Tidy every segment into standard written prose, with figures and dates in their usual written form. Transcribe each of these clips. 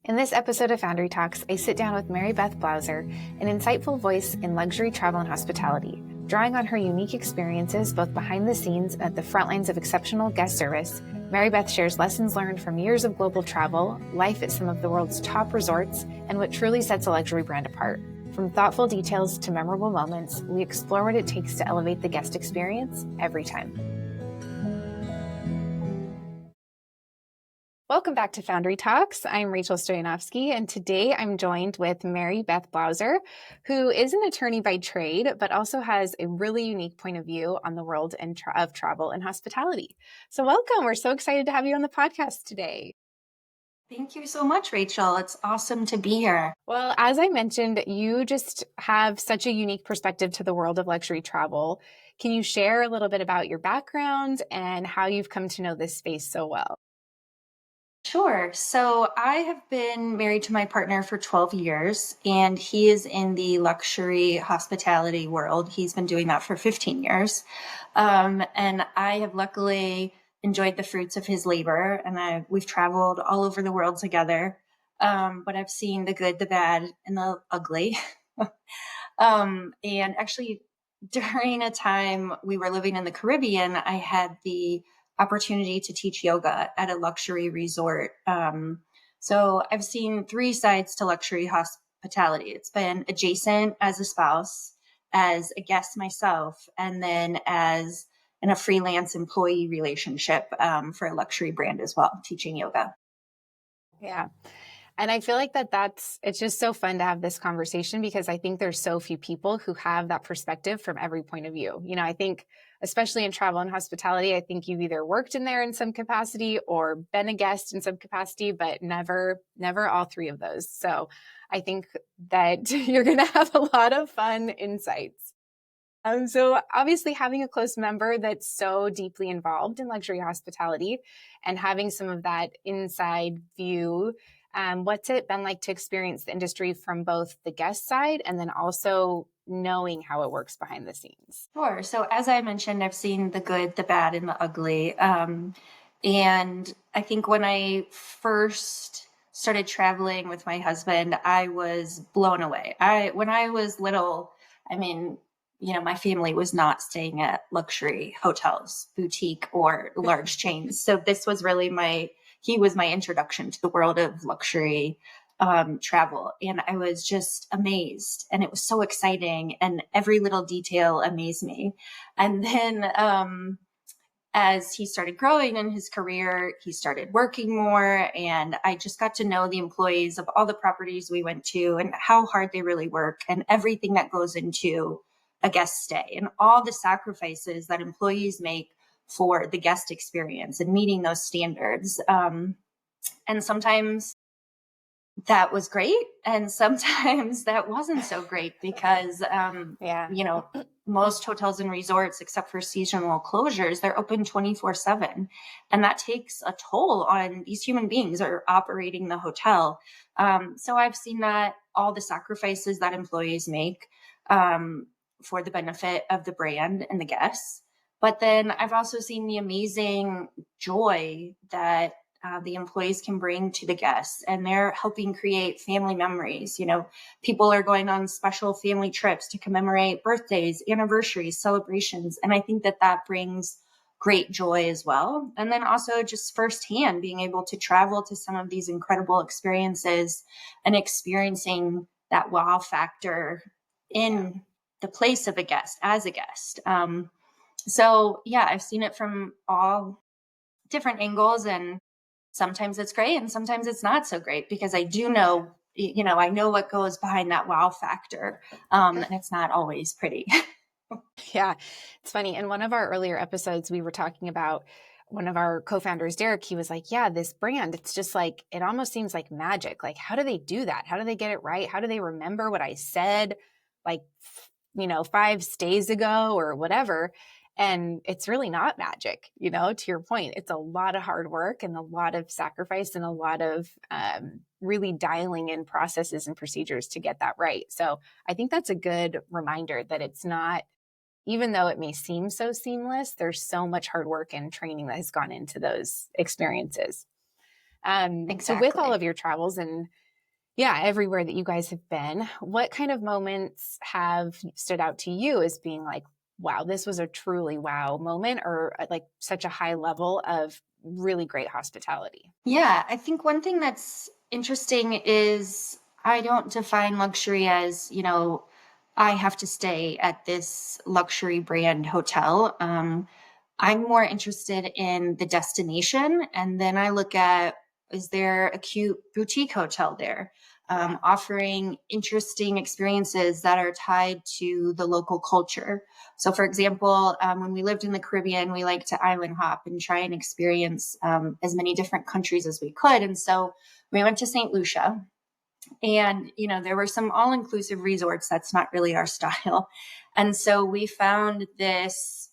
In this episode of Foundry Talks, I sit down with Mary Beth Blauser, an insightful voice in luxury travel and hospitality. Drawing on her unique experiences both behind the scenes and at the front lines of exceptional guest service, Mary Beth shares lessons learned from years of global travel, life at some of the world's top resorts, and what truly sets a luxury brand apart. From thoughtful details to memorable moments, we explore what it takes to elevate the guest experience every time. Welcome back to Foundry Talks. I'm Rachel Stojanovski, and today I'm joined with Mary Beth Blauser, who is an attorney by trade, but also has a really unique point of view on the world of travel and hospitality. So welcome. We're so excited to have you on the podcast today. Thank you so much, Rachel. It's awesome to be here. Well, as I mentioned, you just have such a unique perspective to the world of luxury travel. Can you share a little bit about your background and how you've come to know this space so well? Sure. So I have been married to my partner for 12 years, and he is in the luxury hospitality world. He's been doing that for 15 years. And I have luckily enjoyed the fruits of his labor, and we've traveled all over the world together. But I've seen the good, the bad, and the ugly. And actually, during a time we were living in the Caribbean, I had the opportunity to teach yoga at a luxury resort. So I've seen three sides to luxury hospitality. It's been adjacent as a spouse, as a guest myself, and then as in a freelance employee relationship for a luxury brand as well, teaching yoga. Yeah. And I feel like it's just so fun to have this conversation because I think there's so few people who have that perspective from every point of view. You know, I think, especially in travel and hospitality, I think you've either worked in there in some capacity or been a guest in some capacity, but never all three of those. So I think that you're going to have a lot of fun insights. So obviously having a close member that's so deeply involved in luxury hospitality and having some of that inside view, what's it been like to experience the industry from both the guest side and then also knowing how it works behind the scenes? Sure. So as I mentioned, I've seen the good, the bad, and the ugly. And I think when I first started traveling with my husband, I was blown away. When I was little, my family was not staying at luxury hotels, boutique or large chains. So this was really he was my introduction to the world of luxury travel. And I was just amazed, and it was so exciting, and every little detail amazed me. And then, as he started growing in his career, he started working more, and I just got to know the employees of all the properties we went to and how hard they really work and everything that goes into a guest stay and all the sacrifices that employees make for the guest experience and meeting those standards. And sometimes that was great, and sometimes that wasn't so great because, most hotels and resorts, except for seasonal closures, they're open 24/7. And that takes a toll on these human beings that are operating the hotel. So I've seen that all the sacrifices that employees make for the benefit of the brand and the guests. But then I've also seen the amazing joy that the employees can bring to the guests, and they're helping create family memories. People are going on special family trips to commemorate birthdays, anniversaries, celebrations. And I think that brings great joy as well. And then also just firsthand being able to travel to some of these incredible experiences and experiencing that wow factor in the place of a guest as a guest. So yeah, I've seen it from all different angles, and sometimes it's great and sometimes it's not so great because I do know, I know what goes behind that wow factor. And it's not always pretty. Yeah, it's funny. In one of our earlier episodes, we were talking about one of our co-founders, Derek. He was like, yeah, this brand, it's just like, it almost seems like magic. Like, how do they do that? How do they get it right? How do they remember what I said, like, 5 stays ago or whatever? And it's really not magic, to your point. It's a lot of hard work and a lot of sacrifice and a lot of really dialing in processes and procedures to get that right. So I think that's a good reminder that it's not, even though it may seem so seamless, there's so much hard work and training that has gone into those experiences. So with all Exactly. of your travels and yeah, everywhere that you guys have been, what kind of moments have stood out to you as being like, wow, this was a truly wow moment, or like such a high level of really great hospitality? Yeah, I think one thing that's interesting is I don't define luxury as, I have to stay at this luxury brand hotel. I'm more interested in the destination. And then I look at, is there a cute boutique hotel there? Yeah. Offering interesting experiences that are tied to the local culture. So, for example, when we lived in the Caribbean, we like to island hop and try and experience as many different countries as we could. And so we went to St. Lucia, and there were some all-inclusive resorts. That's not really our style. And so we found this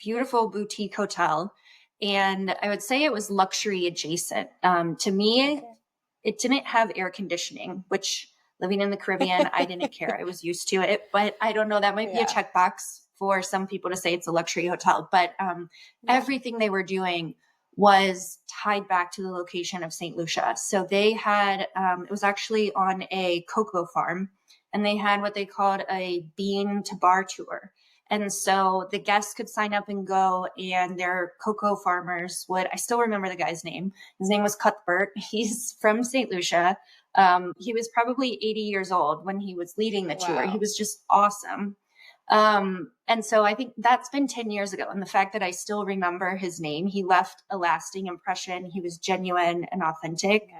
beautiful boutique hotel, and I would say it was luxury adjacent. To me, Okay. it didn't have air conditioning, which, living in the Caribbean, I didn't care. I was used to it, but I don't know. That might be a Yeah. checkbox for some people to say it's a luxury hotel. But Yeah. everything they were doing was tied back to the location of St. Lucia. So they had, it was actually on a cocoa farm, and they had what they called a bean to bar tour. And so the guests could sign up and go, and their cocoa farmers would, I still remember the guy's name. His name was Cuthbert. He's from St. Lucia. He was probably 80 years old when he was leading the tour. He Wow. was just awesome. And so I think that's been 10 years ago. And the fact that I still remember his name, he left a lasting impression. He was genuine and authentic.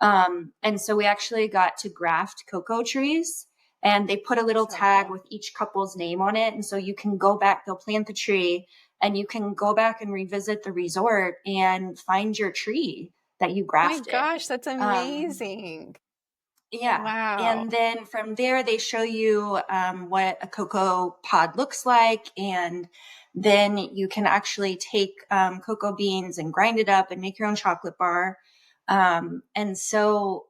Yeah. And so we actually got to graft cocoa trees, and they put a little So tag cool. with each couple's name on it. And so you can go back, they'll plant the tree, and you can go back and revisit the resort and find your tree that you Oh my grafted. gosh, that's Um, amazing. yeah. Wow. And then from there, they show you what a cocoa pod looks like. And then you can actually take cocoa beans and grind it up and make your own chocolate bar. And so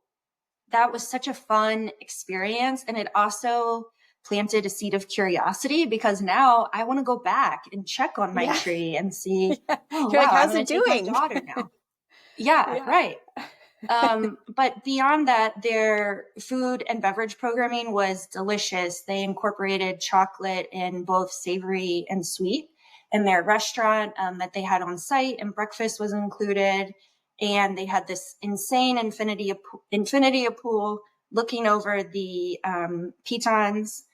that was such a fun experience. And it also planted a seed of curiosity, because now I want to go back and check on my Yeah. tree and see, Yeah. oh, You're like, wow, I'm how's going it to take my doing? daughter now. Yeah, Yeah. right. But beyond that, their food and beverage programming was delicious. They incorporated chocolate in both savory and sweet in their restaurant that they had on site, and breakfast was included. And they had this insane infinity of pool looking over the pitons.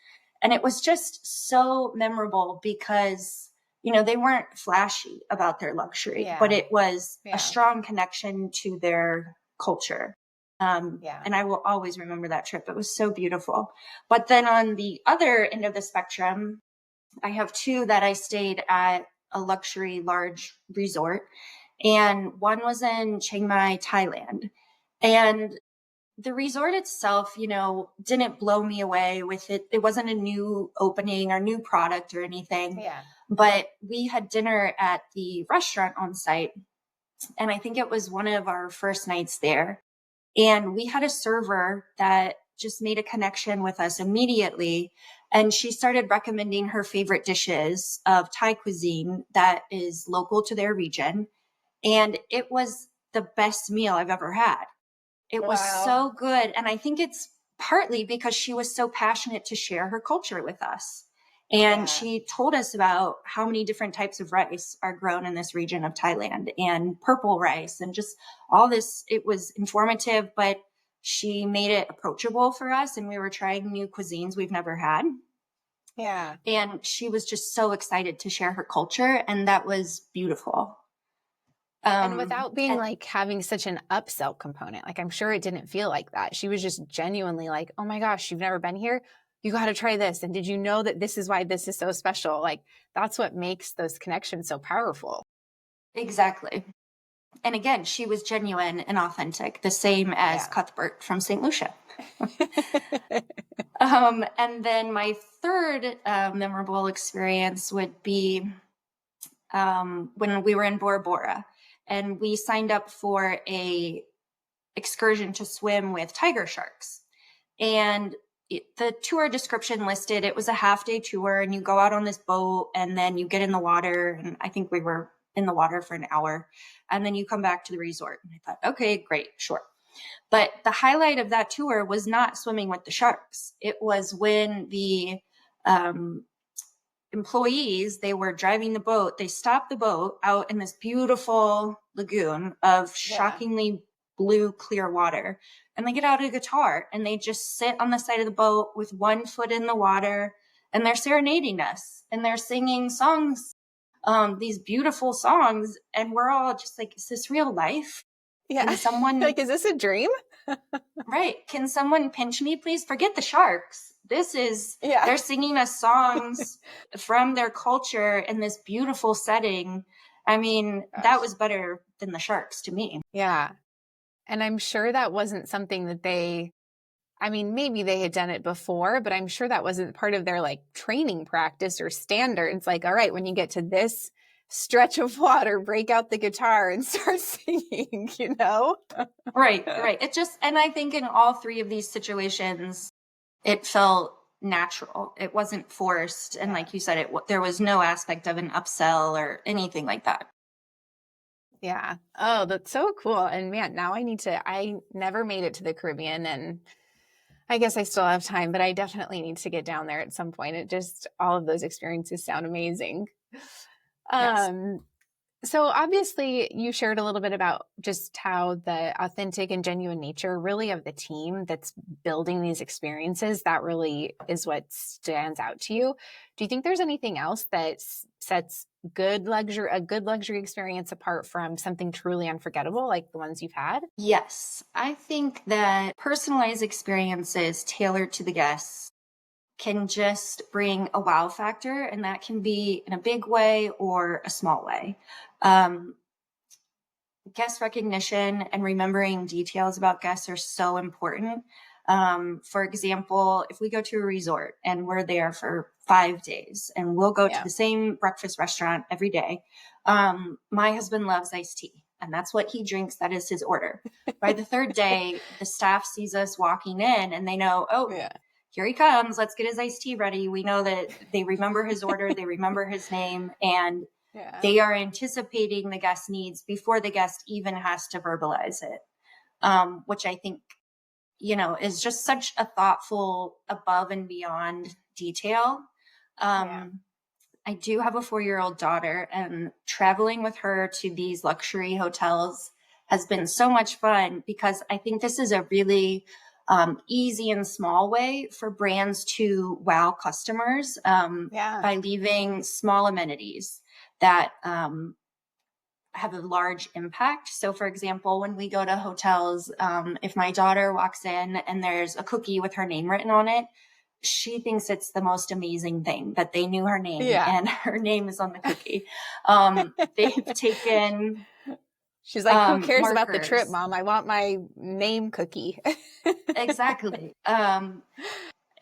And it was just so memorable because they weren't flashy about their luxury, but Yeah. it was a Yeah. strong connection to their culture. Yeah. And I will always remember that trip. It was so beautiful. But then on the other end of the spectrum, I have two that I stayed at a luxury large resort. And one was in Chiang Mai, Thailand. And the resort itself, didn't blow me away with it. It wasn't a new opening or new product or anything. Yeah. But we had dinner at the restaurant on site. And I think it was one of our first nights there. And we had a server that just made a connection with us immediately. And she started recommending her favorite dishes of Thai cuisine that is local to their region. And it was the best meal I've ever had. It was Wow. so good. And I think it's partly because she was so passionate to share her culture with us. And Yeah. she told us about how many different types of rice are grown in this region of Thailand, and purple rice, and just all this. It was informative, but she made it approachable for us. And we were trying new cuisines we've never had. Yeah. And she was just so excited to share her culture. And that was beautiful. And without being And like having such an upsell component, like I'm sure it didn't feel like that. She was just genuinely like, oh my gosh, you've never been here? You got to try this. And did you know that this is why this is so special? Like that's what makes those connections so powerful. exactly. And again, she was genuine and authentic, the same as Yeah. Cuthbert from St. Lucia. And then my third memorable experience would be when we were in Bora Bora, and we signed up for a excursion to swim with tiger sharks. And the tour description listed, it was a half day tour, and you go out on this boat and then you get in the water. And I think we were in the water for an hour, and then you come back to the resort. And I thought, okay, great, sure. But the highlight of that tour was not swimming with the sharks. It was when the um, employees, they were driving the boat. They stopped the boat out in this beautiful lagoon of Yeah. shockingly blue, clear water. And they get out a guitar and they just sit on the side of the boat with one foot in the water, and they're serenading us and they're singing songs, these beautiful songs. And we're all just like, is this real life? Yeah. Can someone, Like, is this a dream? right? Can someone pinch me, please? Forget the sharks. Yeah. They're singing us songs from their culture in this beautiful setting. I mean, that Gosh. was better than the sharks to me. Yeah. And I'm sure that wasn't something that I mean, maybe they had done it before, but I'm sure that wasn't part of their like training practice or standards. Like, all right, when you get to this stretch of water, break out the guitar and start singing, you know? Right, right. And I think in all three of these situations, it felt natural. It wasn't forced. And Yeah. like you said, there was no aspect of an upsell or anything like that. Yeah. Oh, that's so cool. And man, now I never made it to the Caribbean, and I guess I still have time, but I definitely need to get down there at some point. All of those experiences sound amazing. Yes. Um, So obviously you shared a little bit about just how the authentic and genuine nature really of the team that's building these experiences, that really is what stands out to you. Do you think there's anything else that sets a good luxury experience apart from something truly unforgettable like the ones you've had? Yes. I think that personalized experiences tailored to the guests can just bring a wow factor, and that can be in a big way or a small way. Um, Guest recognition and remembering details about guests are so important. For example, if we go to a resort and we're there for 5 days and we'll go to Yeah. the same breakfast restaurant every day, my husband loves iced tea and that's what he drinks. That is his order. By the third day, the staff sees us walking in and they know, oh, Yeah. here he comes. Let's get his iced tea ready. We know that they remember his order, they remember his name, and Yeah. they are anticipating the guest needs before the guest even has to verbalize it, which I think, is just such a thoughtful above and beyond detail. Yeah. Um, I do have a 4-year-old daughter, and traveling with her to these luxury hotels has been so much fun because I think this is a really easy and small way for brands to wow customers Yeah. by leaving small amenities that have a large impact. So, for example, when we go to hotels, if my daughter walks in and there's a cookie with her name written on it, she thinks it's the most amazing thing that they knew her name Yeah. and her name is on the cookie. They've taken She's like, who cares about the trip, markers. mom? I want my name cookie. Exactly.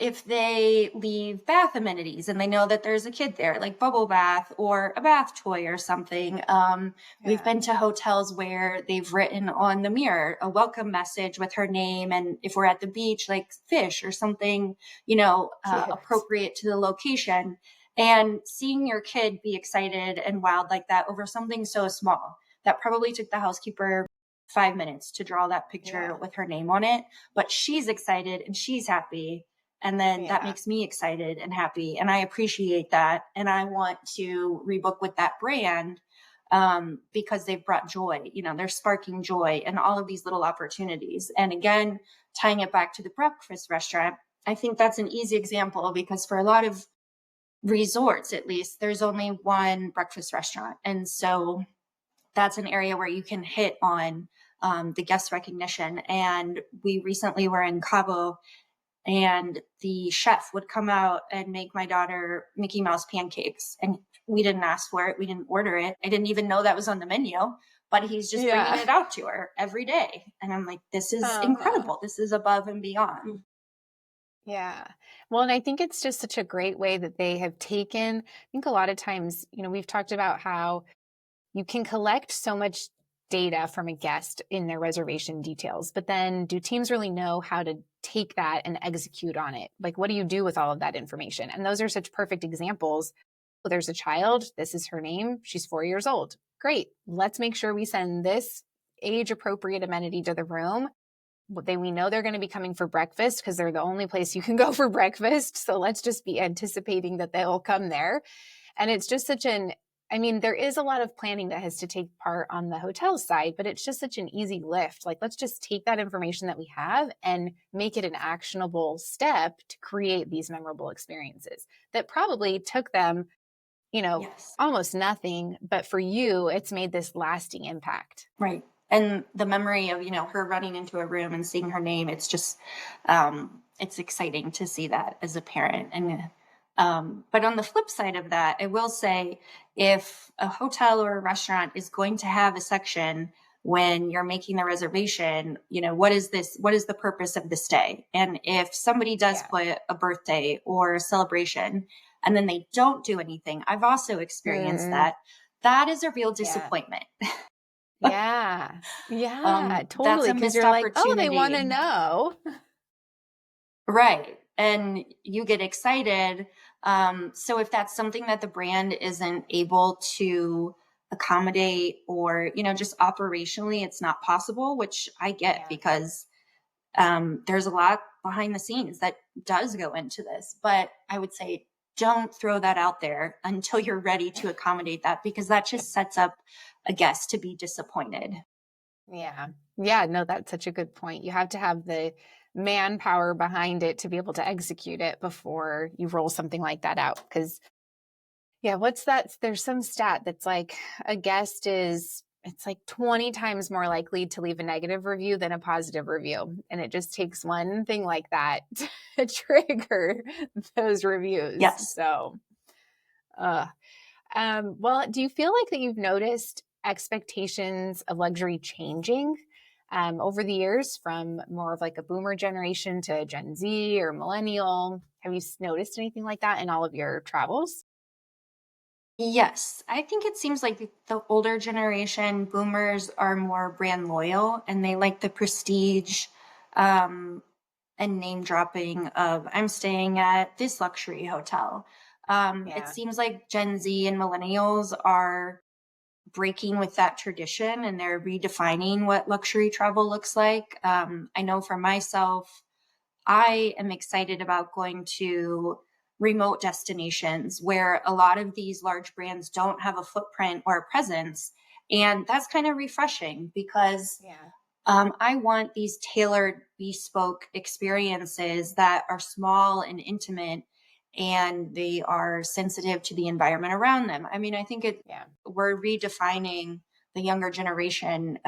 If they leave bath amenities and they know that there's a kid there, like bubble bath or a bath toy or something. We've Yeah. been to hotels where they've written on the mirror a welcome message with her name. And if we're at the beach, like fish or something, Cute. appropriate to the location. And seeing your kid be excited and wild like that over something so small that probably took the housekeeper 5 minutes to draw that picture Yeah. with her name on it, but she's excited and she's happy, and then that Yeah. makes me excited and happy. And I appreciate that. And I want to rebook with that brand because they've brought joy. They're sparking joy and all of these little opportunities. And again, tying it back to the breakfast restaurant, I think that's an easy example because for a lot of resorts, at least, there's only one breakfast restaurant. And so that's an area where you can hit on the guest recognition. And we recently were in Cabo, and the chef would come out and make my daughter Mickey Mouse pancakes. And we didn't ask for it. We didn't order it. I didn't even know that was on the menu, but he's just bringing Yeah. it out to her every day. And I'm like, this is Uh-huh. incredible. This is above and beyond. Yeah. Well, and I think it's just such a great way that they have taken, I think a lot of times, we've talked about how you can collect so much data from a guest in their reservation details, but then do teams really know how to take that and execute on it? Like, what do you do with all of that information? And those are such perfect examples. Well, there's a child. This is her name. She's 4 years old. great, let's make sure we send this age appropriate amenity to the room. We know they're going to be coming for breakfast because they're the only place you can go for breakfast. So let's just be anticipating that they'll come there. And it's just I mean, there is a lot of planning that has to take part on the hotel side, but it's just such an easy lift. Like, let's just take that information that we have and make it an actionable step to create these memorable experiences that probably took them, Yes. almost nothing. But for you, it's made this lasting impact. Right. And the memory of, her running into a room and seeing her name, it's just, it's exciting to see that as a parent. And, but on the flip side of that, I will say if a hotel or a restaurant is going to have a section when you're making the reservation, what is this? What is the purpose of the stay? And if somebody does Yeah. put a birthday or a celebration and then they don't do anything, I've also experienced Mm, that. That is a real yeah. disappointment. Yeah. Yeah, That's totally. a Because missed you're like, oh, they want opportunity. to know. Right. And you get excited. So if that's something that the brand isn't able to accommodate or, just operationally, it's not possible, which I get Yeah. because there's a lot behind the scenes that does go into this. But I would say don't throw that out there until you're ready to accommodate that because that just sets up a guest to be disappointed. Yeah. Yeah. No, that's such a good point. You have to have the manpower behind it to be able to execute it before you roll something like that out. Because, yeah, what's that? There's some stat that's like a guest it's like 20 times more likely to leave a negative review than a positive review. And it just takes one thing like that to trigger those reviews. Yes. So, uh, well, do you feel like that you've noticed expectations of luxury changing over the years from more of like a boomer generation to Gen Z or millennial? Have you noticed anything like that in all of your travels? Yes, I think it seems like the older generation, boomers, are more brand loyal and they like the prestige um, and name dropping of I'm staying at this luxury hotel. It Yeah, seems like Gen Z and millennials are breaking with that tradition and they're redefining what luxury travel looks like. I know for myself, I am excited about going to remote destinations where a lot of these large brands don't have a footprint or a presence. And that's kind of refreshing because yeah, I want these tailored, bespoke experiences that are small and intimate and they are sensitive to the environment around them. I mean, I think yeah, we're redefining the younger generation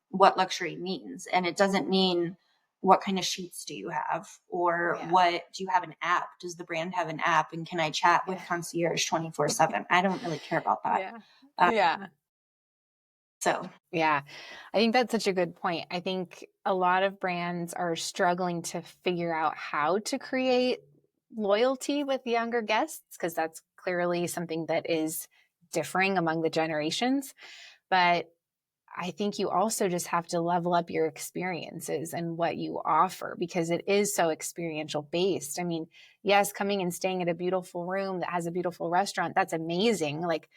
what luxury means. And it doesn't mean what kind of sheets do you have or yeah, what do you have an app? Does the brand have an app and can I chat yeah, with concierge 24/7? I don't really care about that. yeah, Uh, yeah. so, Yeah, I think that's such a good point. I think a lot of brands are struggling to figure out how to create loyalty with younger guests because that's clearly something that is differing among the generations. But I think you also just have to level up your experiences and what you offer because it is so experiential based. I mean, yes, coming and staying at a beautiful room that has a beautiful restaurant, that's amazing. Like,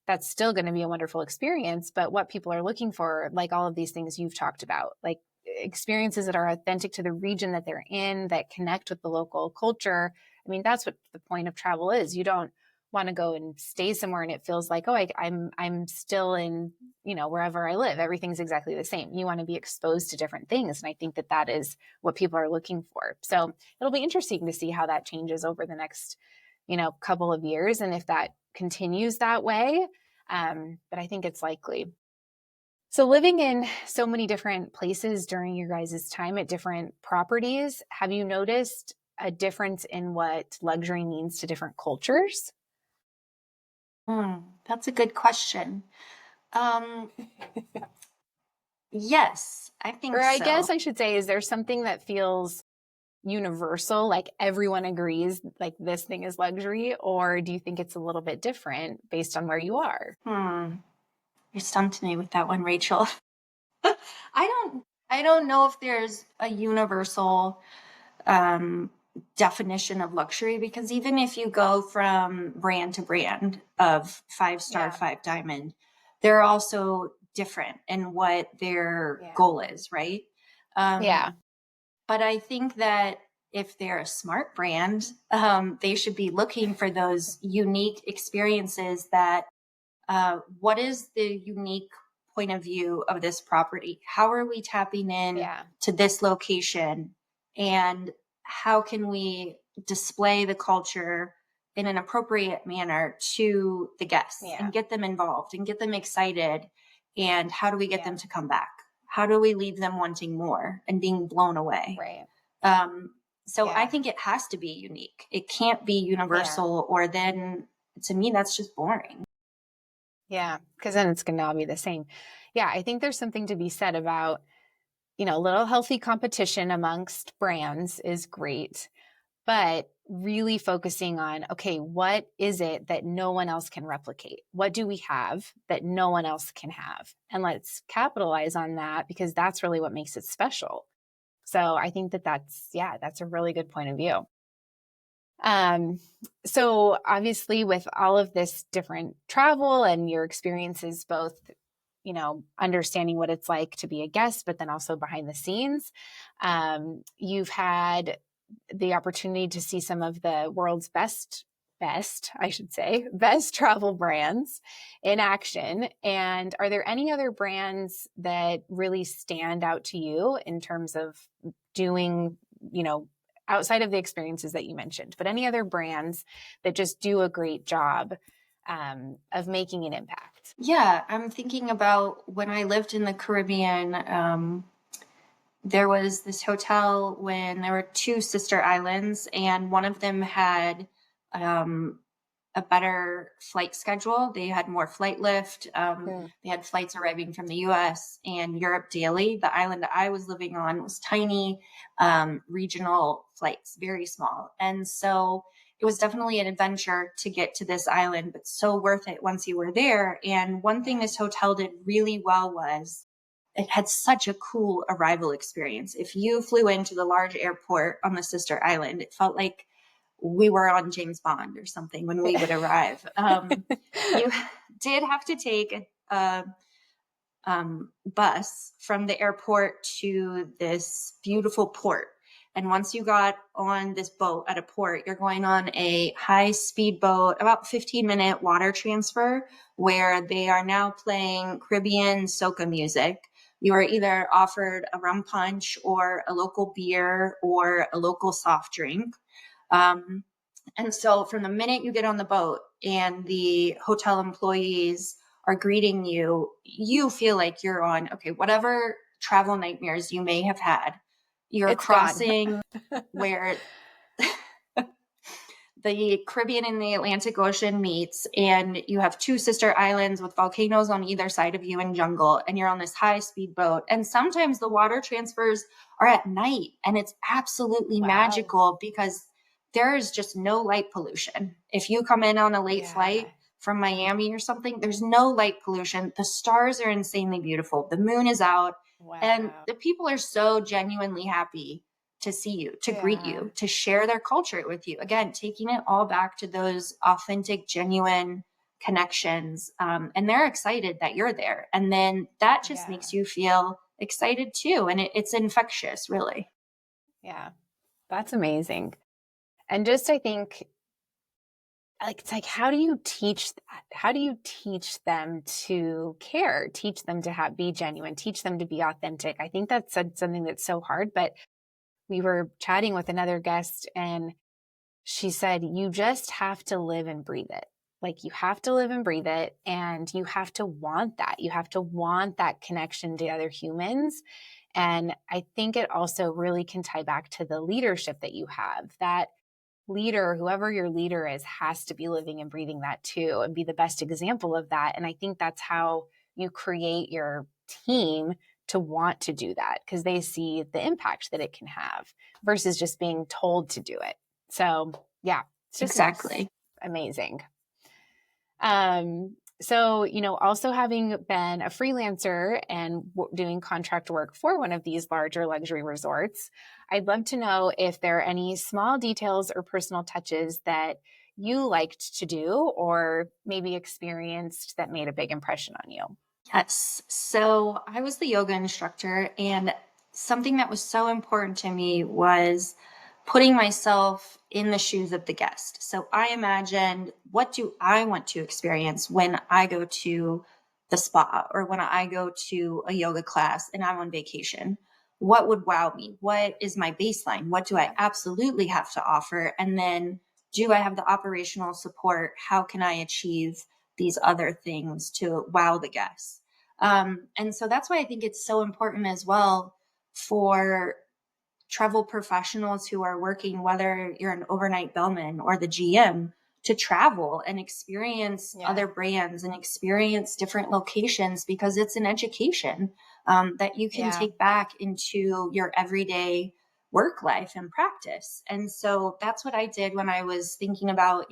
that's still going to be a wonderful experience. But what people are looking for, like all of these things you've talked about, like experiences that are authentic to the region that they're in, that connect with the local culture. I mean, that's what the point of travel is. You don't want to go and stay somewhere and it feels like, oh, I'm still in, wherever I live. Everything's exactly the same. You want to be exposed to different things. And I think that that is what people are looking for. So it'll be interesting to see how that changes over the next, couple of years and if that continues that way. But I think it's likely. So, living in so many different places during your guys' time at different properties, have you noticed a difference in what luxury means to different cultures? that's a good question. Um, yes, I Or think I so. guess I should say, is there something that feels universal, like everyone agrees, like this thing is luxury? Or do you think it's a little bit different based on where you are? Hmm, you stumped me with that one, Rachel. I don't know if there's a universal um, definition of luxury because even if you go from brand to brand of five star, Yeah. five diamond, they're also different in what their Yeah. goal is, right? Um, Yeah. but I think that if they're a smart brand, they should be looking for those unique experiences that what is the unique point of view of this property? How are we tapping in Yeah. to this location? And how can we display the culture in an appropriate manner to the guests Yeah. and get them involved and get them excited? And how do we get Yeah. them to come back? How do we leave them wanting more and being blown away? Right. Um, so I Yeah. think it has to be unique. It can't be Yeah. universal, or then to me, that's just boring. Yeah. Because then it's going to all be the same. Yeah. I think there's something to be said about, a little healthy competition amongst brands is great, but really focusing on, okay, what is it that no one else can replicate? What do we have that no one else can have? And let's capitalize on that, because that's really what makes it special. So I think that's a really good point of view. Um, so obviously with all of this different travel and your experiences, both, understanding what it's like to be a guest, but then also behind the scenes, you've had the opportunity to see some of the world's I should say, best travel brands in action. And are there any other brands that really stand out to you in terms of doing, outside of the experiences that you mentioned, but any other brands that just do a great job of making an impact? Yeah, I'm thinking about when I lived in the Caribbean. There was this hotel when there were two sister islands, and one of them had um, a better flight schedule. They had more flight lift. Mm, They had flights arriving from the US and Europe daily. The island that I was living on was tiny, regional flights, very small. And so it was definitely an adventure to get to this island, but so worth it once you were there. And one thing yeah. this hotel did really well was it had such a cool arrival experience. If you flew into the large airport on the sister island, it felt like we were on James Bond or something when we would arrive. You did have to take a bus from the airport to this beautiful port. And once you got on this boat at a port, you're going on a high speed boat, about 15-minute water transfer, where they are now playing Caribbean soca music. You are either offered a rum punch or a local beer or a local soft drink. Um, and so from the minute you get on the boat and the hotel employees are greeting you, you feel like you're on, okay, whatever travel nightmares you may have had, you're It's gone. crossing where the Caribbean and the Atlantic Ocean meets, and you have two sister islands with volcanoes on either side of you and jungle, and you're on this high speed boat. And sometimes the water transfers are at night, and it's absolutely Wow. magical because there is just no light pollution. If you come in on a late flight Yeah. from Miami or something, there's no light pollution. The stars are insanely beautiful. The moon is out, and Wow. the people are so genuinely happy to see you, to greet Yeah. you, to share their culture with you. Again, taking it all back to those authentic, genuine connections. And they're excited that you're there. And then that just Yeah. makes you feel excited too. And it's infectious, really. Yeah. That's amazing. And just, I think, like, it's like, how do you teach that? How do you teach them to care, teach them to be genuine, teach them to be authentic? I think that's something that's so hard. But we were chatting with another guest, and she said, you just have to live and breathe it. Like, you have to live and breathe it, and you have to want that. You have to want that connection to other humans. And I think it also really can tie back to the leadership that you have. That leader, whoever your leader is, has to be living and breathing that too, and be the best example of that. And I think that's how you create your team to want to do that, because they see the impact that it can have versus just being told to do it. So yeah, it's Exactly. amazing. So, also having been a freelancer and doing contract work for one of these larger luxury resorts, I'd love to know if there are any small details or personal touches that you liked to do or maybe experienced that made a big impression on you? Yes. So I was the yoga instructor, and something that was so important to me was putting myself in the shoes of the guest. So I imagined, what do I want to experience when I go to the spa or when I go to a yoga class and I'm on vacation? What would wow me? What is my baseline? What do I Yeah. absolutely have to offer? And then, do I have the operational support? How can I achieve these other things to wow the guests? And so that's why I think it's so important as well for travel professionals who are working, whether you're an overnight bellman or the GM, to travel and experience Yeah. other brands and experience different locations, because it's an education that you can Yeah. take back into your everyday work life and practice. And so that's what I did when I was thinking about,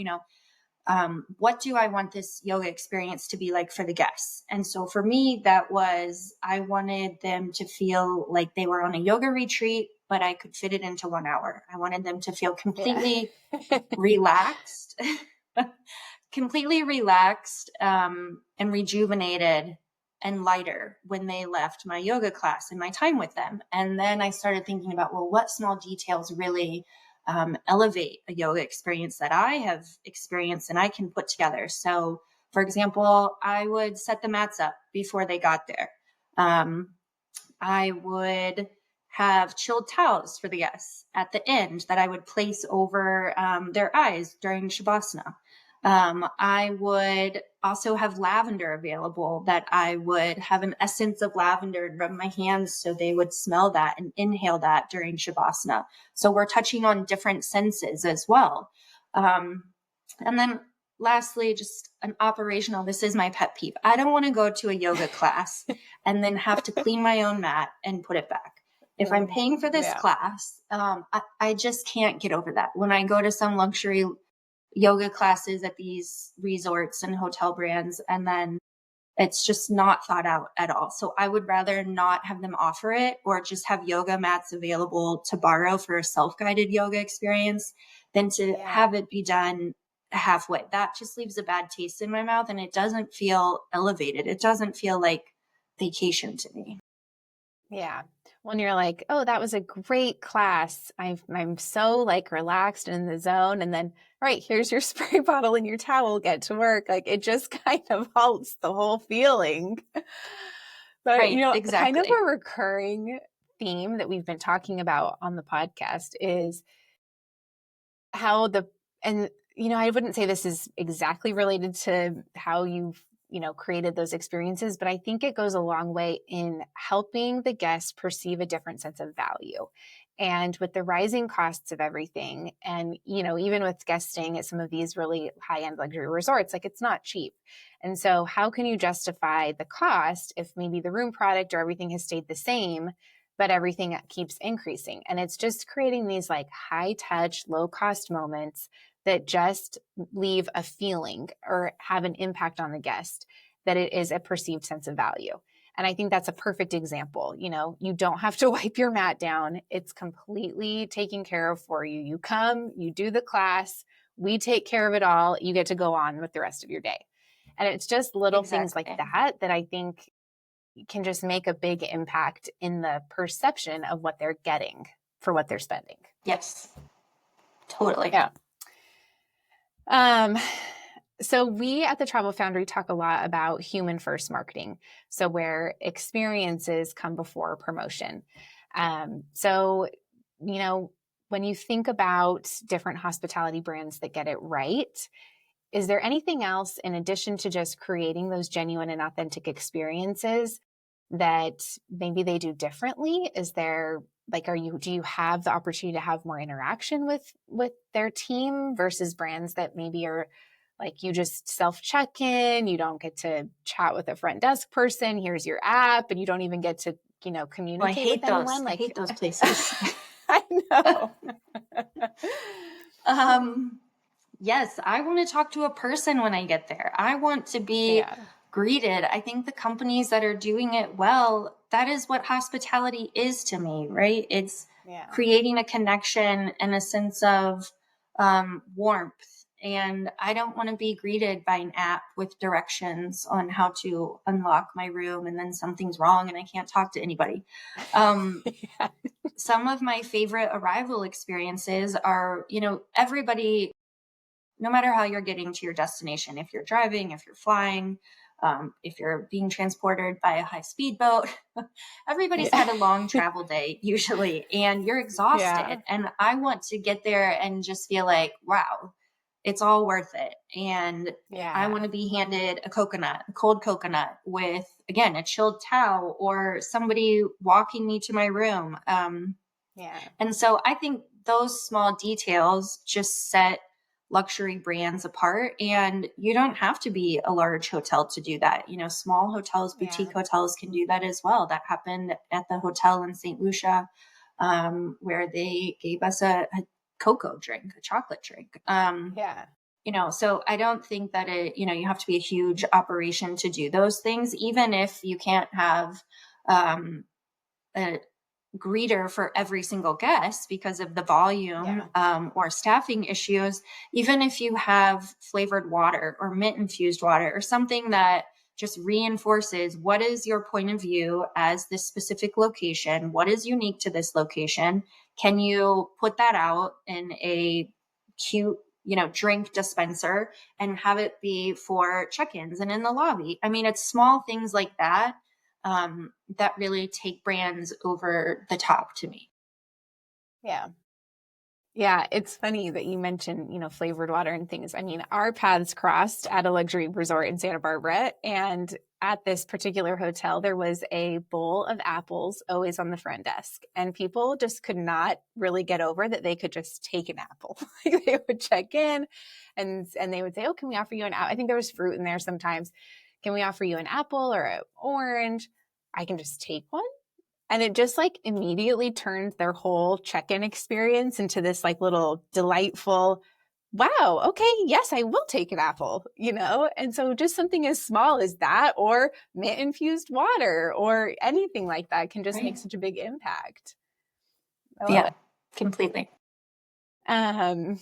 what do I want this yoga experience to be like for the guests? And so for me, that was, I wanted them to feel like they were on a yoga retreat, but I could fit it into 1 hour. I wanted them to feel Yeah. completely relaxed, completely relaxed, and rejuvenated and lighter when they left my yoga class and my time with them. And then I started thinking about, well, what small details really elevate a yoga experience that I have experienced and I can put together. So, for example, I would set the mats up before they got there. Um, I would have chilled towels for the guests at the end that I would place over their eyes during Shavasana. I would also have lavender available, that I would have an essence of lavender and rub my hands so they would smell that and inhale that during Shavasana. So we're touching on different senses as well. Um, and then lastly, just an operational, this is my pet peeve. I don't want to go to a yoga class and then have to clean my own mat and put it back. If I'm Mm, paying for this yeah. class, I just can't get over that. When I go to some luxury yoga classes at these resorts and hotel brands, and then it's just not thought out at all. So I would rather not have them offer it, or just have yoga mats available to borrow for a self-guided yoga experience, than to Yeah. have it be done halfway. That just leaves a bad taste in my mouth, and it doesn't feel elevated. It doesn't feel like vacation to me. Yeah. When you're like, oh, that was a great class. I'm so like relaxed and in the zone. And then, all right, here's your spray bottle and your towel, get to work. Like it just kind of halts the whole feeling. But, Right, kind of exactly. a recurring theme that we've been talking about on the podcast is how and I wouldn't say this is exactly related to how you've, created those experiences, but I think it goes a long way in helping the guests perceive a different sense of value. And with the rising costs of everything, and, even with guests staying at some of these really high end luxury resorts, like it's not cheap. And so, how can you justify the cost if maybe the room product or everything has stayed the same, but everything keeps increasing? And it's just creating these like high touch, low cost moments that just leave a feeling or have an impact on the guest, that it is a perceived sense of value. And I think that's a perfect example. You don't have to wipe your mat down. It's completely taken care of for you. You come, you do the class, we take care of it all. You get to go on with the rest of your day. And it's just little things like Exactly. that I think can just make a big impact in the perception of what they're getting for what they're spending. Yes, totally. Yeah. Um, so we at the Travel Foundry talk a lot about human first marketing. So where experiences come before promotion. So, when you think about different hospitality brands that get it right, is there anything else in addition to just creating those genuine and authentic experiences that maybe they do differently? Is there like, do you have the opportunity to have more interaction with their team versus brands that maybe are like, you just self check in, you don't get to chat with a front desk person, here's your app, and you don't even get to, Oh, I communicate with hate those. anyone? I Like, hate those places. I know. um, yes, I want to talk to a person when I get there. I want to be Yeah. greeted. I think the companies that are doing it well, that is what hospitality is to me, right? It's Yeah. creating a connection and a sense of warmth And I don't want to be greeted by an app with directions on how to unlock my room and then something's wrong and I can't talk to anybody. Um, Yeah. some of my favorite arrival experiences are, everybody, no matter how you're getting to your destination, if you're driving, if you're flying, if you're being transported by a high speed boat, everybody's Yeah. had a long travel day usually, and you're Yeah. exhausted. And I want to get there and just feel like, wow, it's all worth it. And I Yeah. want to be handed a coconut, a cold coconut with, again, a chilled towel or somebody walking me to my room. Yeah. And so I think those small details just set luxury brands apart. And you don't have to be a large hotel to do that. Small hotels, Yeah. boutique hotels can do that as well. That happened at the hotel in St. Lucia, where they gave us a cocoa drink, a chocolate drink. Yeah. So I don't think that you have to be a huge operation to do those things, even if you can't have um, a greeter for every single guest because of the volume, Yeah. or staffing issues. Even if you have flavored water or mint infused water or something that just reinforces what is your point of view as this specific location, what is unique to this location, can you put that out in a cute drink dispenser and have it be for check-ins and in the lobby. I mean, it's small things like that that really take brands over the top to me. Yeah. Yeah, it's funny that you mentioned, flavored water and things. I mean, our paths crossed at a luxury resort in Santa Barbara. And at this particular hotel, there was a bowl of apples always on the front desk. And people just could not really get over that they could just take an apple. Like they would check in and they would say, "Oh, can we offer you an apple?" I think there was fruit in there sometimes. "Can we offer you an apple or an orange?" "I can just take one." And it just like immediately turned their whole check-in experience into this like little delightful, wow, okay, yes, I will take an apple, And so just something as small as that or mint infused water or anything like that can just make Right. such a big impact. I love Yeah, it. completely. Um,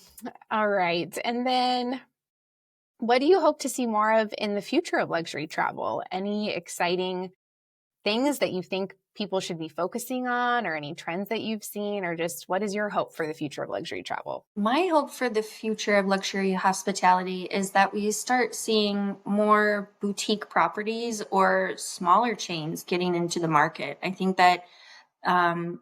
all right. And then what do you hope to see more of in the future of luxury travel? Any exciting things that you think people should be focusing on or any trends that you've seen or just what is your hope for the future of luxury travel? My hope for the future of luxury hospitality is that we start seeing more boutique properties or smaller chains getting into the market. I think that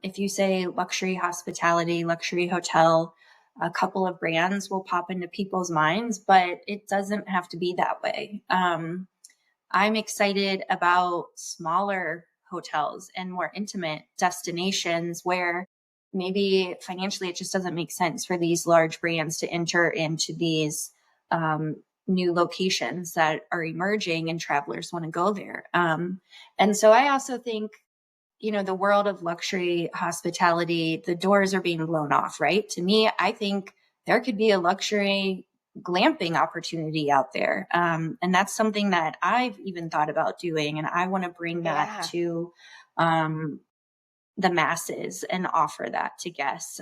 if you say luxury hospitality, luxury hotel, a couple of brands will pop into people's minds, but it doesn't have to be that way. I'm excited about smaller hotels and more intimate destinations where maybe financially it just doesn't make sense for these large brands to enter into these new locations that are emerging and travelers want to go there. And so I also think, the world of luxury hospitality, the doors are being blown off, right? To me, I think there could be a luxury glamping opportunity out there. And that's something that I've even thought about doing. And I want to bring that Yeah. to um, the masses and offer that to guests.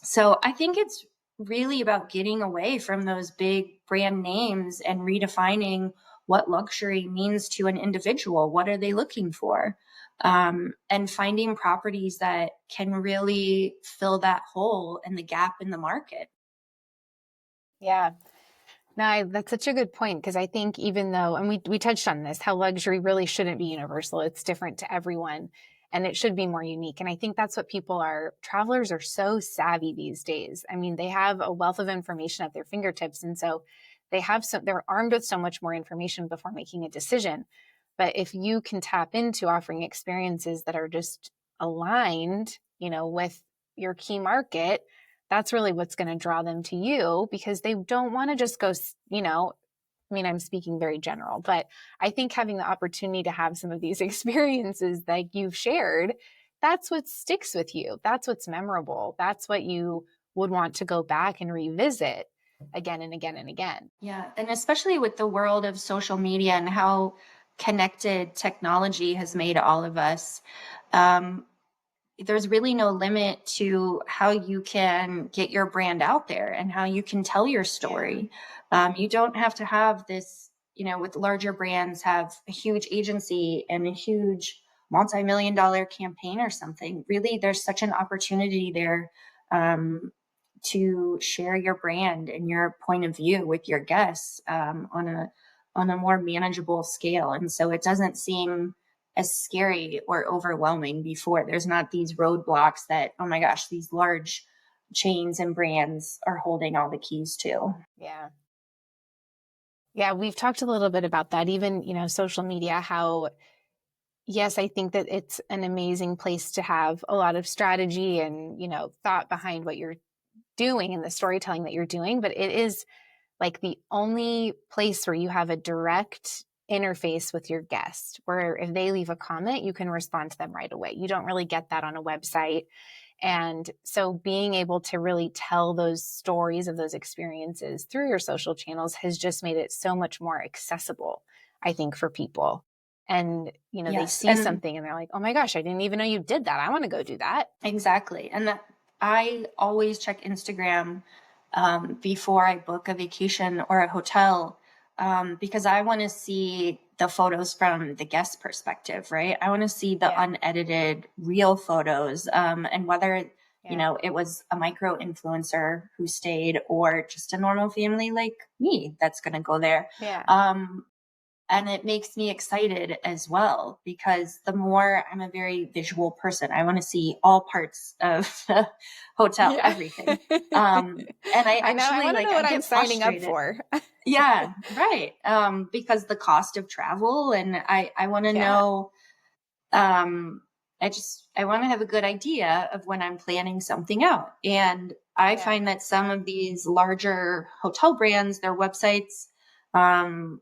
So I think it's really about getting away from those big brand names and redefining what luxury means to an individual. What are they looking for? And finding properties that can really fill that hole and the gap in the market. Yeah. No, that's such a good point because I think even though, and we touched on this, how luxury really shouldn't be universal. It's different to everyone and it should be more unique. And I think that's what travelers are so savvy these days. I mean, they have a wealth of information at their fingertips. And so they're armed with so much more information before making a decision. But if you can tap into offering experiences that are just aligned, with your key market, that's really what's going to draw them to you because they don't want to just go, I mean, I'm speaking very general, but I think having the opportunity to have some of these experiences that you've shared, that's what sticks with you. That's what's memorable. That's what you would want to go back and revisit again and again and again. Yeah. And especially with the world of social media and how connected technology has made all of us. Um, there's really no limit to how you can get your brand out there and how you can tell your Yeah. story. You don't have to have this, with larger brands, have a huge agency and a huge multi-million dollar campaign or something. Really, there's such an opportunity there, to share your brand and your point of view with your guests, on a more manageable scale. And so it doesn't seem as scary or overwhelming before. There's not these roadblocks that, oh my gosh, these large chains and brands are holding all the keys to. Yeah. Yeah, we've talked a little bit about that, even, social media, how, yes, I think that it's an amazing place to have a lot of strategy and, thought behind what you're doing and the storytelling that you're doing. But it is like the only place where you have a direct interface with your guest, where if they leave a comment, you can respond to them right away. You don't really get that on a website. And so being able to really tell those stories of those experiences through your social channels has just made it so much more accessible, I think, for people. And, they Yes. see And something and they're like, oh my gosh, I didn't even know you did that. I want to go do that. exactly. And I always check Instagram, before I book a vacation or a hotel, because I want to see the photos from the guest perspective, right? I want to see the Yeah. unedited, real photos, and whether, Yeah. it was a micro influencer who stayed or just a normal family like me that's going to go there. Yeah. And it makes me excited as well, because the more, I'm a very visual person, I want to see all parts of the hotel, Yeah. everything. And I I know. I actually, want to know I what I'm get signing up frustrated. for. Yeah, right. Because the cost of travel, and I want to Yeah. know, I want to have a good idea of when I'm planning something out. And I Yeah. find that some of these larger hotel brands, their websites, um,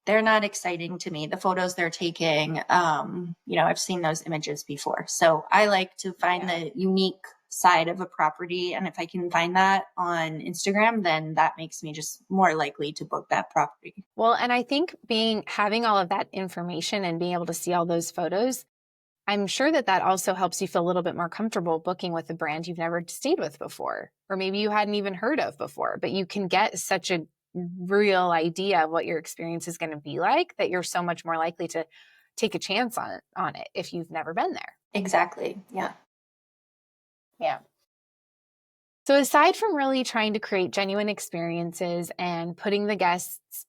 they're not exciting to me. The photos they're taking, I've seen those images before. So I like to find Yeah. the unique side of a property. And if I can find that on Instagram, then that makes me just more likely to book that property. Well, and I think having all of that information and being able to see all those photos, I'm sure that that also helps you feel a little bit more comfortable booking with a brand you've never stayed with before, or maybe you hadn't even heard of before, but you can get such a real idea of what your experience is going to be like that you're so much more likely to take a chance on it if you've never been there. Exactly. Yeah. Yeah. So aside from really trying to create genuine experiences and putting the guests,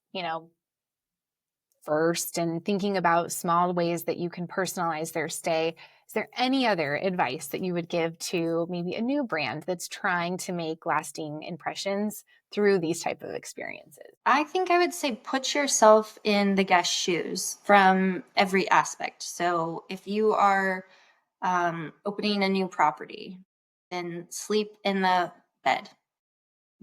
first and thinking about small ways that you can personalize their stay, is there any other advice that you would give to maybe a new brand that's trying to make lasting impressions through these type of experiences? I think I would say put yourself in the guest's shoes from every aspect. So if you are, opening a new property, then sleep in the bed.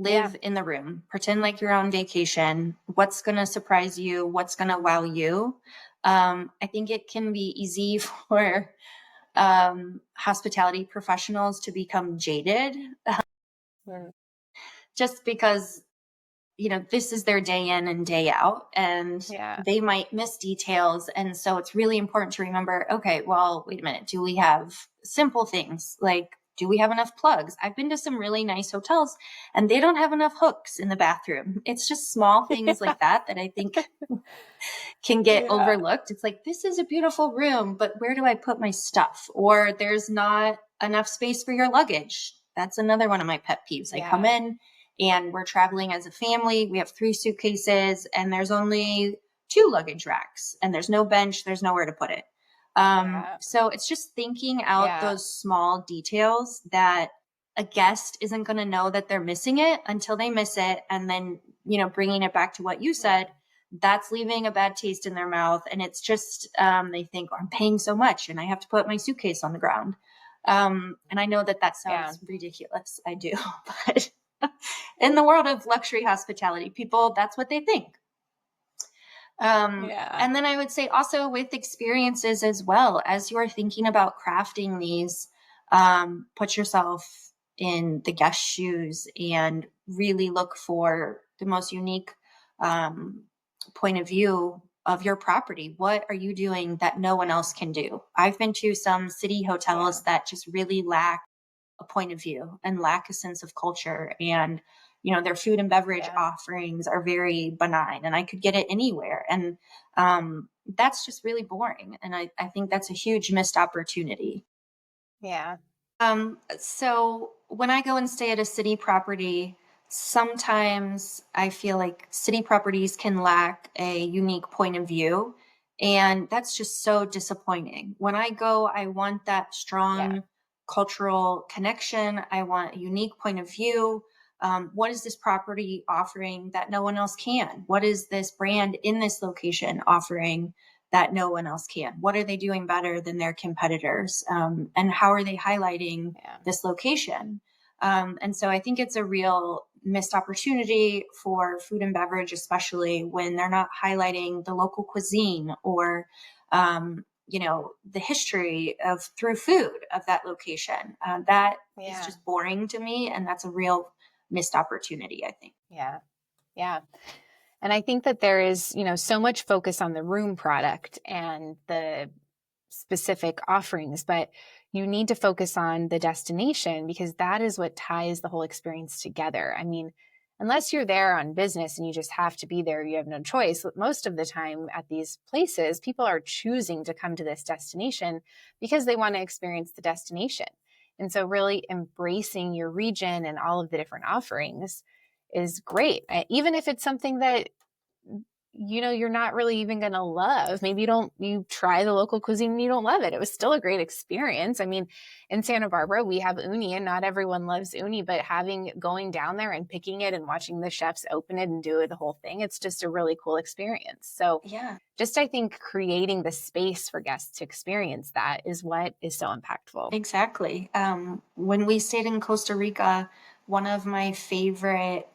Yeah. Live in the room, pretend like you're on vacation. What's going to surprise you? What's going to wow you? I think it can be easy for, hospitality professionals to become jaded, Mm. just because, this is their day in and day out, and Yeah. they might miss details. And so it's really important to remember, okay, well, wait a minute. Do we have simple things like, do we have enough plugs? I've been to some really nice hotels and they don't have enough hooks in the bathroom. It's just small things like that that I think can get Yeah. overlooked. It's like, this is a beautiful room, but where do I put my stuff? Or there's not enough space for your luggage. That's another one of my pet peeves. I come Yeah. in and we're traveling as a family. We have 3 suitcases and there's only 2 luggage racks and there's no bench. There's nowhere to put it. Yeah. So it's just thinking out Yeah. those small details that a guest isn't going to know that they're missing it until they miss it. And then, bringing it back to what you Yeah. said, that's leaving a bad taste in their mouth. And it's just, they think, oh, I'm paying so much and I have to put my suitcase on the ground. And I know that that Yeah. sounds ridiculous. I do. But in the world of luxury hospitality, people, that's what they think. Yeah. And then I would say also with experiences as well, as you're thinking about crafting these, put yourself in the guest shoes and really look for the most unique, point of view of your property. What are you doing that no one else can do? I've been to some city Yeah. hotels that just really lack a point of view and lack a sense of culture. And, their food and beverage Yeah. offerings are very benign and I could get it anywhere. And that's just really boring. And I think that's a huge missed opportunity. Yeah. So when I go and stay at a city property, sometimes I feel like city properties can lack a unique point of view. And that's just so disappointing. When I go, I want that Yeah. strong cultural connection. I want a unique point of view. What is this property offering that no one else can? What is this brand in this location offering that no one else can? What are they doing better than their competitors? And how are they highlighting Yeah. this location? And so I think it's a real missed opportunity for food and beverage, especially when they're not highlighting the local cuisine or, the history of through food of that location. That is Yeah. just boring to me. And that's a real missed opportunity, I think. Yeah. Yeah. And I think that there is, so much focus on the room product and the specific offerings, but you need to focus on the destination because that is what ties the whole experience together. I mean, unless you're there on business and you just have to be there, you have no choice. Most of the time at these places, people are choosing to come to this destination because they want to experience the destination. And so, really embracing your region and all of the different offerings is great. Even if it's something that you're not really even going to love. Maybe you try the local cuisine and you don't love it. It was still a great experience. I mean, in Santa Barbara, we have uni and not everyone loves uni, but going down there and picking it and watching the chefs open it and do the whole thing, it's just a really cool experience. So Yeah. just, I think creating the space for guests to experience that is what is so impactful. Exactly. When we stayed in Costa Rica, one of my favorite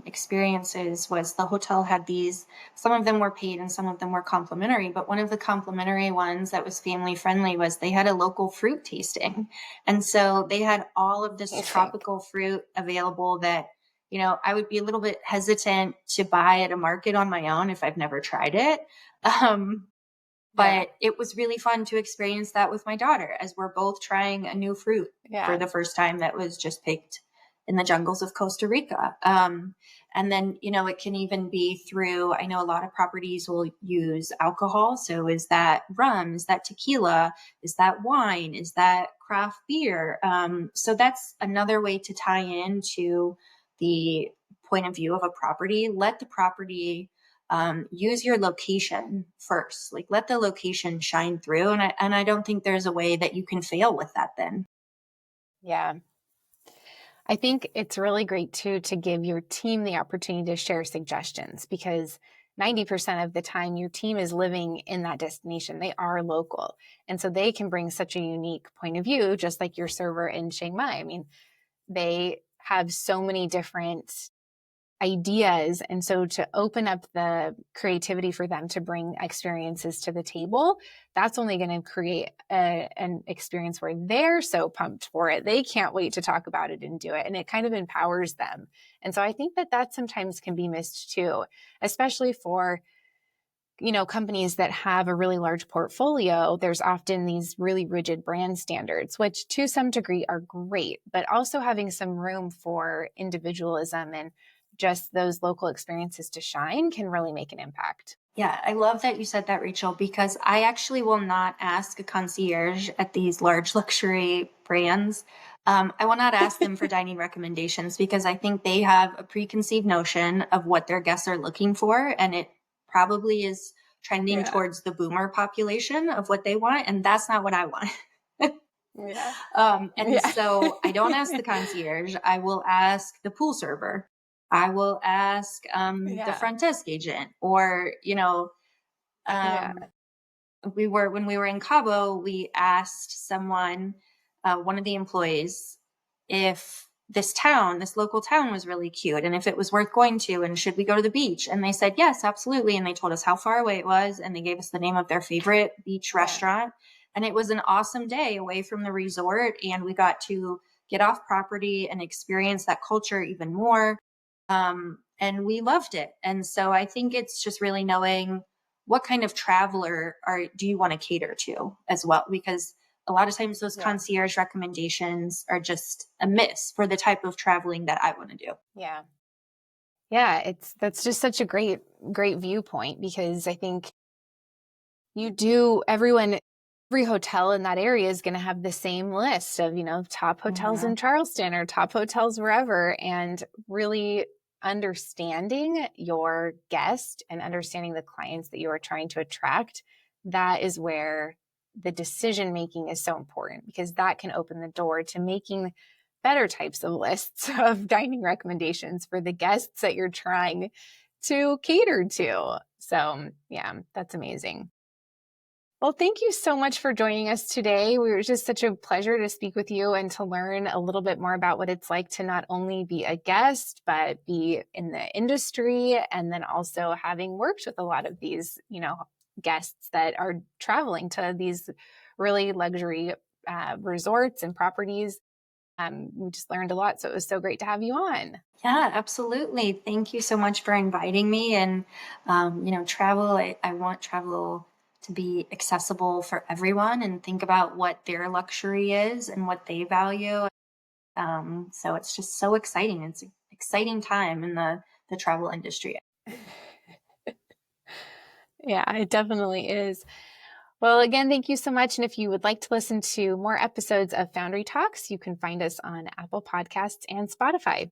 experiences was the hotel had these, some of them were paid and some of them were complimentary, but one of the complimentary ones that was family friendly was they had a local fruit tasting. And so they had all of this Amazing. tropical fruit available that, I would be a little bit hesitant to buy at a market on my own if I've never tried it. Um, Yeah. but it was really fun to experience that with my daughter as we're both trying a new fruit for Yeah. the first time that was just picked in the jungles of Costa Rica. And then, it can even be through, I know a lot of properties will use alcohol. So is that rum? Is that tequila? Is that wine? Is that craft beer? So that's another way to tie into the point of view of a property. Let the property use your location first. Like let the location shine through. And I don't think there's a way that you can fail with that then. Yeah. I think it's really great too to give your team the opportunity to share suggestions because 90% of the time your team is living in that destination. They are local. And so they can bring such a unique point of view, just like your server in Chiang Mai. I mean, they have so many different ideas. And so to open up the creativity for them to bring experiences to the table, that's only going to create an experience where they're so pumped for it. They can't wait to talk about it and do it. And it kind of empowers them. And so I think that sometimes can be missed too, especially for companies that have a really large portfolio. There's often these really rigid brand standards, which to some degree are great, but also having some room for individualism and just those local experiences to shine can really make an impact. Yeah, I love that you said that, Rachel, because I actually will not ask a concierge at these large luxury brands. I will not ask them for dining recommendations because I think they have a preconceived notion of what their guests are looking for. And it probably is trending Yeah. towards the boomer population of what they want. And that's not what I want. Yeah. And Yeah. so I don't ask the concierge. I will ask the pool server. I will ask the Yeah. front desk agent, or Yeah. um, when we were in Cabo, we asked someone, one of the employees, if this local town was really cute and if it was worth going to and should we go to the beach? And they said, yes, absolutely. And they told us how far away it was and they gave us the name of their favorite beach Yeah. restaurant. And it was an awesome day away from the resort. And we got to get off property and experience that culture even more. And we loved it. And so I think it's just really knowing what kind of traveler do you want to cater to as well? Because a lot of times those Yeah. concierge recommendations are just a miss for the type of traveling that I want to do. Yeah. Yeah. That's just such a great viewpoint, because I think every hotel in that area is going to have the same list of, top hotels Mhm. in Charleston or top hotels wherever. And really understanding your guest and understanding the clients that you are trying to attract, that is where the decision making is so important, because that can open the door to making better types of lists of dining recommendations for the guests that you're trying to cater to. So, yeah, that's amazing. Well, thank you so much for joining us today. It was just such a pleasure to speak with you and to learn a little bit more about what it's like to not only be a guest, but be in the industry, and then also having worked with a lot of these, guests that are traveling to these really luxury resorts and properties. We just learned a lot. So it was so great to have you on. Yeah, absolutely. Thank you so much for inviting me. And, travel, I want travel to be accessible for everyone and think about what their luxury is and what they value. So it's just so exciting. It's an exciting time in the travel industry. Yeah, it definitely is. Well, again, thank you so much. And if you would like to listen to more episodes of Foundry Talks, you can find us on Apple Podcasts and Spotify.